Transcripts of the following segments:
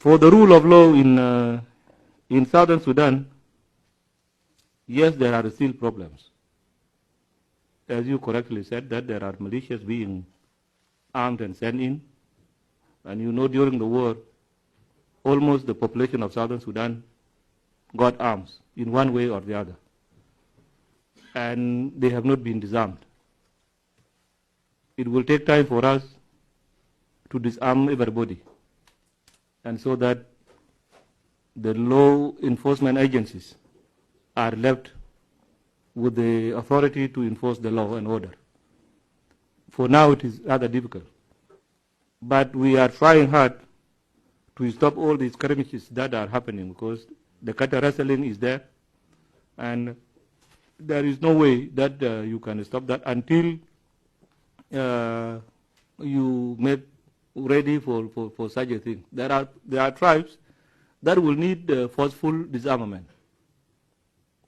For the rule of law in southern Sudan, yes, there are still problems. As you correctly said, that there are militias being armed and sent in. And you know, during the war, almost the population of southern Sudan got arms in one way or the other. And they have not been disarmed. It will take time for us to disarm everybody, and so that the law enforcement agencies are left with the authority to enforce the law and order. For now, it is rather difficult. But we are trying hard to stop all these skirmishes that are happening, because the cattle rustling is there, and there is no way that you can stop that until you make ready for such a thing. There are tribes that will need forceful disarmament,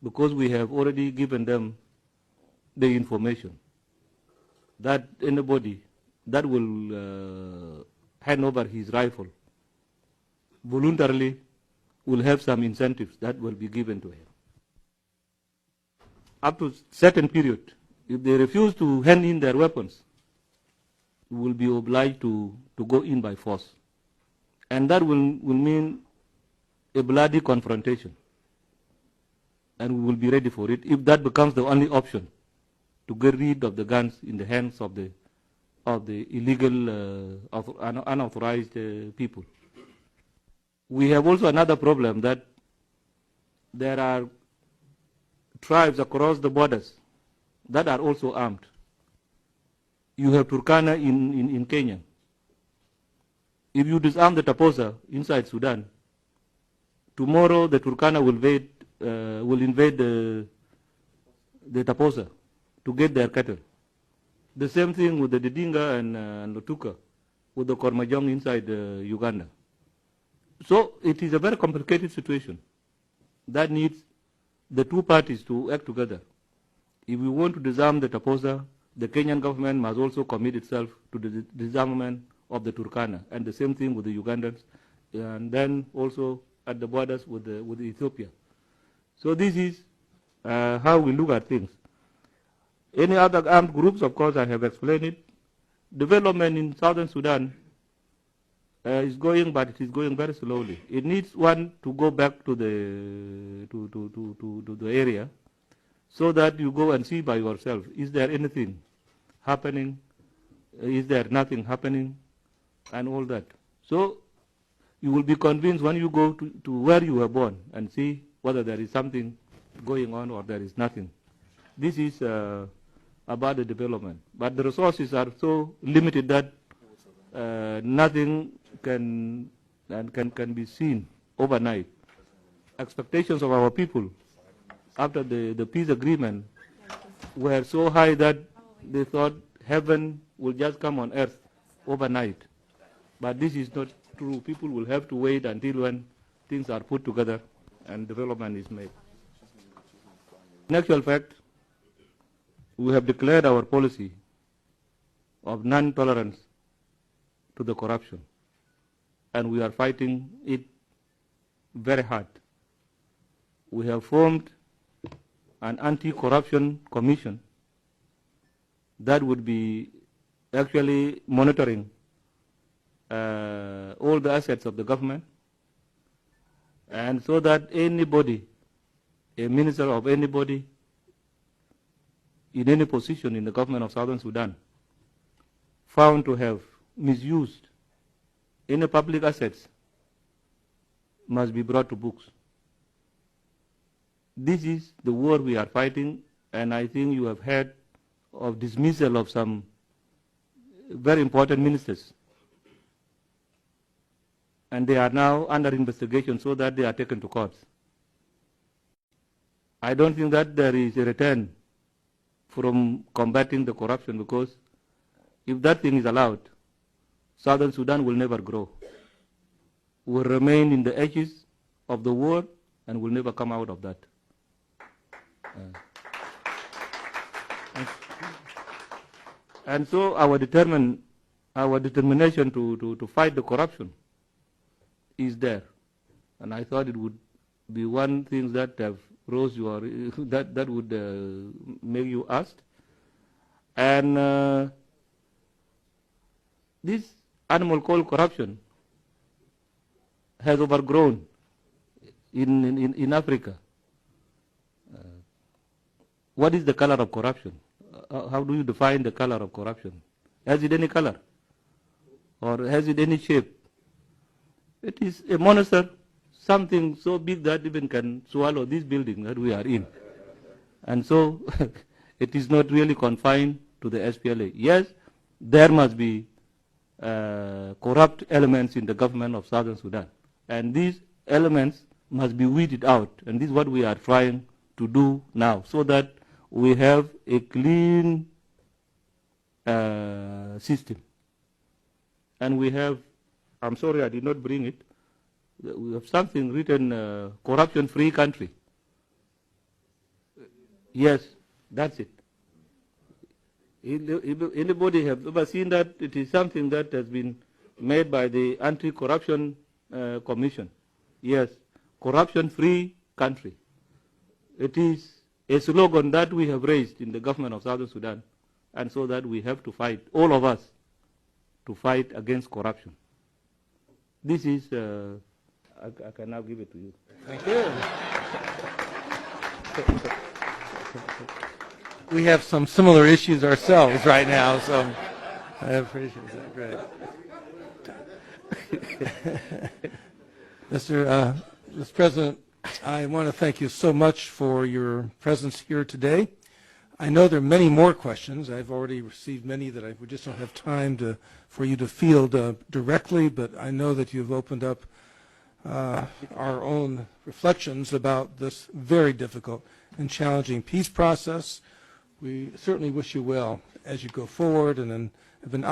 because we have already given them the information that anybody that will hand over his rifle voluntarily will have some incentives that will be given to him. Up to a certain period, if they refuse to hand in their weapons, we will be obliged to go in by force. And that will mean a bloody confrontation. And we will be ready for it if that becomes the only option to get rid of the guns in the hands of the illegal, unauthorized people. We have also another problem, that there are tribes across the borders that are also armed. You have Turkana in Kenya. If you disarm the Taposa inside Sudan, tomorrow the Turkana will invade the Taposa to get their cattle. The same thing with the Didinga and Lotuka, with the Kormajong inside Uganda. So it is a very complicated situation that needs the two parties to act together. If we want to disarm the Taposa, the Kenyan government must also commit itself to the disarmament of the Turkana, and the same thing with the Ugandans, and then also at the borders with Ethiopia. So this is how we look at things. Any other armed groups, of course, I have explained it. Development in southern Sudan is going, but it is going very slowly. It needs one to go back to the area, so that you go and see by yourself, is there anything happening, is there nothing happening, and all that. So you will be convinced when you go to where you were born and see whether there is something going on or there is nothing. This is about the development. But the resources are so limited that nothing can be seen overnight. Expectations of our people after the peace agreement were so high that they thought heaven will just come on earth overnight. But this is not true. People will have to wait until when things are put together and development is made. In actual fact, we have declared our policy of non-tolerance to the corruption, and we are fighting it very hard. We have formed an anti-corruption commission that would be actually monitoring all the assets of the government, and so that anybody, a minister of anybody in any position in the government of Southern Sudan, found to have misused any public assets must be brought to books. This is the war we are fighting, and I think you have heard of dismissal of some very important ministers. And they are now under investigation so that they are taken to court. I don't think that there is a return from combating the corruption, because if that thing is allowed, Southern Sudan will never grow. Will remain in the edges of the war and will never come out of that. And so our determination to fight the corruption is there, and I thought it would be one thing that have rose your that would make you ask. And this animal called corruption has overgrown in Africa. What is the color of corruption? How do you define the color of corruption? Has it any color? Or has it any shape? It is a monster, something so big that even can swallow this building that we are in. And so it is not really confined to the SPLA. Yes, there must be corrupt elements in the government of Southern Sudan. And these elements must be weeded out. And this is what we are trying to do now, so that we have a clean system. And we have, I'm sorry I did not bring it, we have something written, corruption-free country. Yes, that's it. Anybody have ever seen that? It is something that has been made by the Anti-Corruption Commission. Yes, corruption-free country. It is a slogan that we have raised in the government of Southern Sudan, and so that we have to fight, all of us, to fight against corruption. This is, I can now give it to you. Thank you. We have some similar issues ourselves right now, so I appreciate that. Great. Mr. President, I want to thank you so much for your presence here today. I know there are many more questions. I've already received many that we just don't have time for you to field directly, but I know that you've opened up our own reflections about this very difficult and challenging peace process. We certainly wish you well as you go forward, and then have been